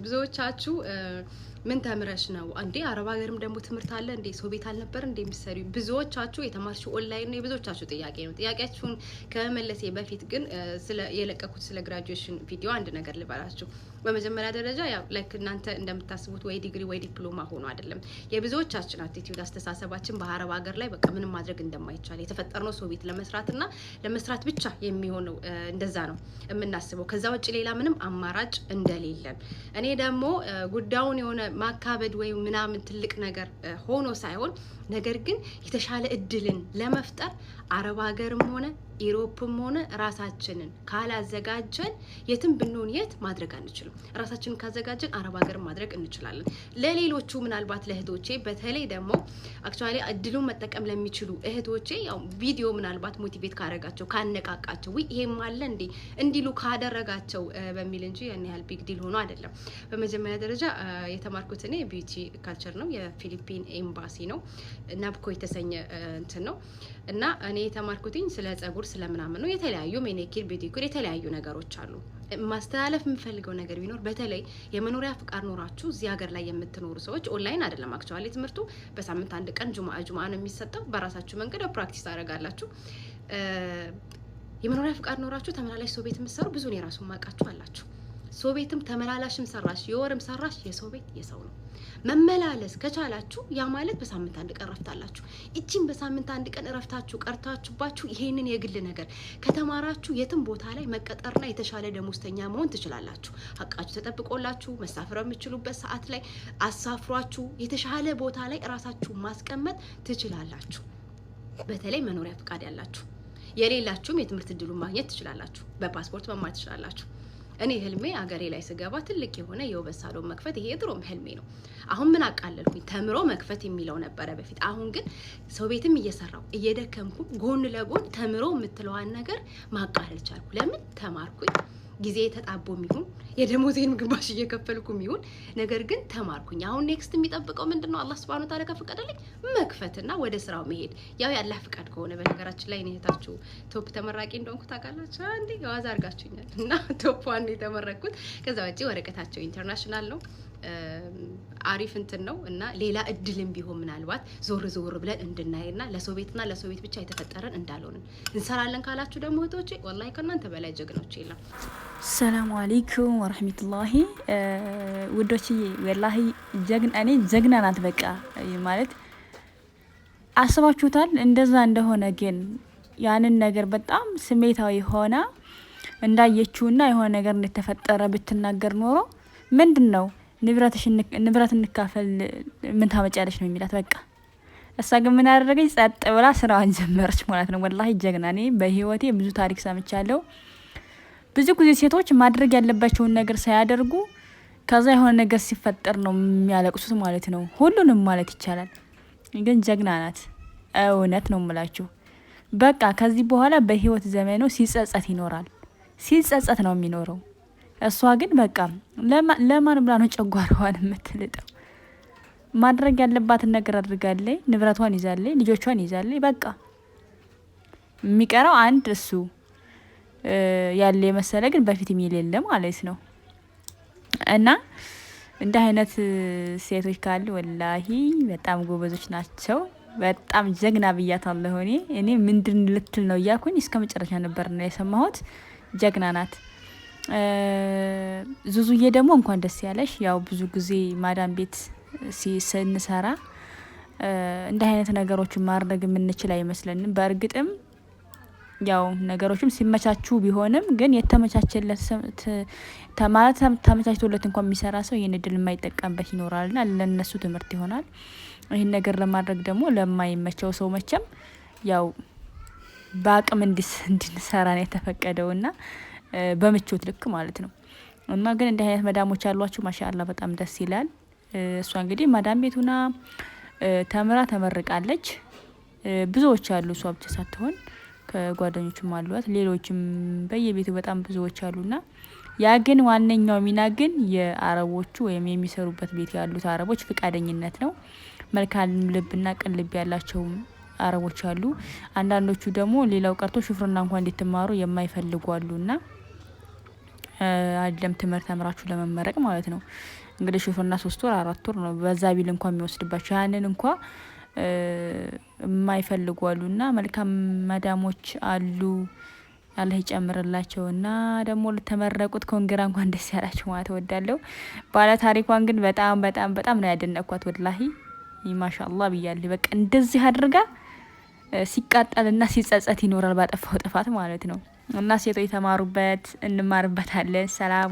ብዙዎቻችሁ ምን ተምረሽ ነው እንዴ? አረብ ሀገርም ደግሞ ትምህርት አለ እንዴ? ሰው ቤት አልነበር እንዴ የሚሰሪው? ብዙዎቻችሁ የተማርሽው ኦንላይን ነው። የብዙዎቻችሁ ጥያቄ ነው። ጥያቄያችሁን ከመመለሴ በፊት ግን የለቀኩት ስለ ግራጁዌሽን ቪዲዮ አንድ ነገር ልበላችሁ። በመጀመሪያ ደረጃ ያው ላይክ እናንተ እንደምታስቡት ወይ ዲግሪ ወይ ዲፕሎማ ሆኖ አይደለም። የብዙዎቻችን አቲቲዩድ አስተሳሰባችን በአረብ ሀገር ላይ በቃ ምንም ማድረግ እንደማይቻል የተፈጠርነው ሰው ቤት ለመስራትና ለመስራት ብቻ የሚሆነው እንደዛ ነው የምናስበው። ከዛ ውጭ ሌላ ምንም አማራጭ እንደሌለን እኔ ደግሞ ጉዳዩን የሆነ ማካበድ ወይ ምናምን ትልቅ ነገር ሆኖ ሳይሆን ነገር ግን የተሻለ እድልን ለመፍጠር አረብ ሀገርም ሆነ ኢሮፕም ሆነ ራሳችንን ካላዘጋጀን የትም ብንሆን የት ማድረግ አንችልም። ራሳችንን ካዘጋጀን አረብ ሀገርም ማድረግ እንችላለን። ለሌሎቹ ምናልባት ለእህቶቼ በተለይ ደግሞ አክቹአሊ እድሉን መጠቀም ለሚችሉ እህቶቼ ያው ቪዲዮ ምናልባት ሞቲቬት ካረጋቸው ካነቃቃቸው ይሄም አለ እንዴ እንዲሉ ካደረጋቸው በሚል እንጂ ያን ያህል ቢግ ዲል ሆኖ አይደለም። በመጀመሪያ ደረጃ የተማርኩት እኔ ቢዩቲ ካልቸር ነው። የፊሊፒን ኤምባሲ ነው ናብኮ የተሰኘ እንትን ነው እና እኔ የተማርኩትኝ ስለ ጸጉር ስለምናምን ነው። የተለያዩ ሜኒኪር ቢዲኩር የተለያዩ ነገሮች አሉ። ማስተላለፍ የምፈልገው ነገር ቢኖር በተለይ የመኖሪያ ፍቃድ ኖራችሁ እዚህ ሀገር ላይ የምትኖሩ ሰዎች ኦንላይን አይደለም አክቹአሊ ትምህርቱ በሳምንት አንድ ቀን ጁማአ ነው የሚሰጠው። በራሳችሁ መንገድ ፕራክቲስ ታደርጋላችሁ። የመኖሪያ ፍቃድ ኖራችሁ ተመላላሽ ሰው ቤት የምትሰሩ ብዙ ነው የራሱን ማቃችሁ አላችሁ። ሰው ቤትም ተመላላሽም ሰራሽ የወርም ሰራሽ የሰው ቤት የሰው ነው። መመላለስ ከቻላችሁ ያ ማለት በሳምንት አንድ ቀን ረፍታላችሁ። እቺን በሳምንት አንድ ቀን ረፍታችሁ ቀርታችሁባችሁ ይሄንን የግል ነገር ከተማራችሁ የትም ቦታ ላይ መቀጠርና የተሻለ ደሞዝተኛ መሆን ትችላላችሁ። ሀቃችሁ ተጠብቆላችሁ መሳፈር የምትችሉበት ሰዓት ላይ አሳፍሯችሁ የተሻለ ቦታ ላይ ራሳችሁ ማስቀመጥ ትችላላችሁ። በተለይ መኖሪያ ፍቃድ ያላችሁ፣ የሌላችሁም የትምህርት እድሉን ማግኘት ትችላላችሁ። በፓስፖርት መማር ትችላላችሁ። እኔ ህልሜ አገሬ ላይ ስገባ ትልቅ የሆነ የውበት ሳሎን መክፈት ይሄ ድሮም ህልሜ ነው። አሁን ምን አቃለልኩኝ ተምሮ መክፈት የሚለው ነበረ በፊት። አሁን ግን ሰው ቤትም እየሰራው እየደከምኩ ጎን ለጎን ተምሮ የምትለዋን ነገር ማቃለል ቻልኩ። ለምን ተማርኩኝ? ጊዜ ተጣቦም ይሁን የደሞዜን ግማሽ እየከፈልኩም ይሁን ነገር ግን ተማርኩኝ። አሁን ኔክስት የሚጠብቀው ምንድነው? አላህ Subhanahu Wa Ta'ala ከፈቀደልኝ መክፈትና ወደ ስራው መሄድ። ያው ያላህ ፍቃድ ከሆነ በነገራችን ላይ እኔ እህታችሁ ቶፕ ተመራቂ እንደሆንኩ ታውቃላችሁ እንዴ? ያዋዝ አርጋችሁኛል እና ቶፕ ዋን የተመረኩት። ከዛ ወጪ ወረቀታቸው ኢንተርናሽናል ነው። አሪፍ እንትን ነው እና ሌላ እድልም ቢሆን ምናልባት ዞር ዞር ብለን እንድናይና ለሰው ቤትና ለሰው ቤት ብቻ የተፈጠረን እንዳልሆንን እንሰራለን ካላችሁ ደግሞ እህቶቼ ወላሂ ከእናንተ በላይ ጀግኖች የለም። ሰላም አለይኩም ወራህመቱላሂ ውዶችዬ፣ ወላሂ እኔ ጀግና ናት በቃ ማለት አስባችሁታል። እንደዛ እንደሆነ ግን ያንን ነገር በጣም ስሜታዊ ሆና እንዳየችውና የሆነ ነገር እንደተፈጠረ ብትናገር ኖሮ ምንድነው ንብረት እንካፈል ምን ታመጫለሽ ነው የሚላት። በቃ እሷ ግን ምን አደረገች? ጸጥ ብላ ስራዋን ጀመረች ማለት ነው። ወላሂ ጀግና። እኔ በህይወቴ ብዙ ታሪክ ሰምቻለሁ። ብዙ ጊዜ ሴቶች ማድረግ ያለባቸውን ነገር ሳያደርጉ ከዛ የሆነ ነገር ሲፈጠር ነው የሚያለቅሱት ማለት ነው። ሁሉንም ማለት ይቻላል። ግን ጀግና ናት። እውነት ነው የምላችሁ። በቃ ከዚህ በኋላ በህይወት ዘመኑ ሲጸጸት ይኖራል። ሲጸጸት ነው የሚኖረው። እሷ ግን በቃ ለማን ብላ ነው ጨጓራዋን የምትልጠው? ማድረግ ያለባትን ነገር አድርጋለች። ንብረቷን ይዛለች፣ ልጆቿን ይዛለች። በቃ የሚቀረው አንድ እሱ ያለ የመሰለ ግን በፊት የሚል የለ ማለት ነው። እና እንደ አይነት ሴቶች ካሉ ወላሂ በጣም ጎበዞች ናቸው። በጣም ጀግና ብያታለሁ። እኔ ምንድን ልትል ነው እያልኩኝ እስከ መጨረሻ ነበር ነው የሰማሁት። ጀግና ናት። ዙዙዬ ደግሞ እንኳን ደስ ያለሽ። ያው ብዙ ጊዜ ማዳም ቤት ስንሰራ እንደ አይነት ነገሮችን ማድረግ የምንችል አይመስለንም። በእርግጥም ያው ነገሮችም ሲመቻቹ ቢሆንም ግን የተመቻቸለት ማለት ተመቻችቶለት እንኳን የሚሰራ ሰው ይህን እድል የማይጠቀምበት ይኖራልና ለነሱ ትምህርት ይሆናል። ይህን ነገር ለማድረግ ደግሞ ለማይመቸው ሰው መቼም ያው በአቅም እንድንሰራ ነው የተፈቀደውና በምቾት ልክ ማለት ነው። እና ግን እንደ አይነት መዳሞች ያሏችሁ ማሻአላ በጣም ደስ ይላል። እሷ እንግዲህ ማዳም ቤቱና ተምራ ተመርቃለች። ብዙዎች አሉ፣ እሷ ብቻ ሳትሆን ከጓደኞችም አሏት፣ ሌሎችም በየቤቱ በጣም ብዙዎች አሉና ያ ግን ዋነኛው ሚና ግን የአረቦቹ ወይም የሚሰሩበት ቤት ያሉት አረቦች ፍቃደኝነት ነው። መልካም ልብና ቅን ልብ ያላቸው አረቦች አሉ። አንዳንዶቹ ደግሞ ሌላው ቀርቶ ሹፍርና እንኳን እንድትማሩ የማይፈልጉ አሉና አይደለም ትምህርት ተምራችሁ ለመመረቅ ማለት ነው። እንግዲህ ሹፍርና 3 ወር 4 ወር ነው በዛ ቢል እንኳን የሚወስድባቸው ያንን እንኳን የማይፈልጉ አሉና መልካም መዳሞች አሉ። አላህ ይጨምርላቸውና ደግሞ ለተመረቁት ኮንግራ እንኳን ደስ ያላችሁ ማለት እወዳለሁ። ባለ ታሪኳን ግን በጣም በጣም በጣም ነው ያደነቅኳት ወላሂ ማሻአላህ ብያለሁ። በቃ እንደዚህ አድርጋ ሲቃጠልና ሲጸጸት ይኖራል ባጠፋው ጥፋት ማለት ነው። እና ሴቶች የተማሩበት እንማርበታለን። ሰላም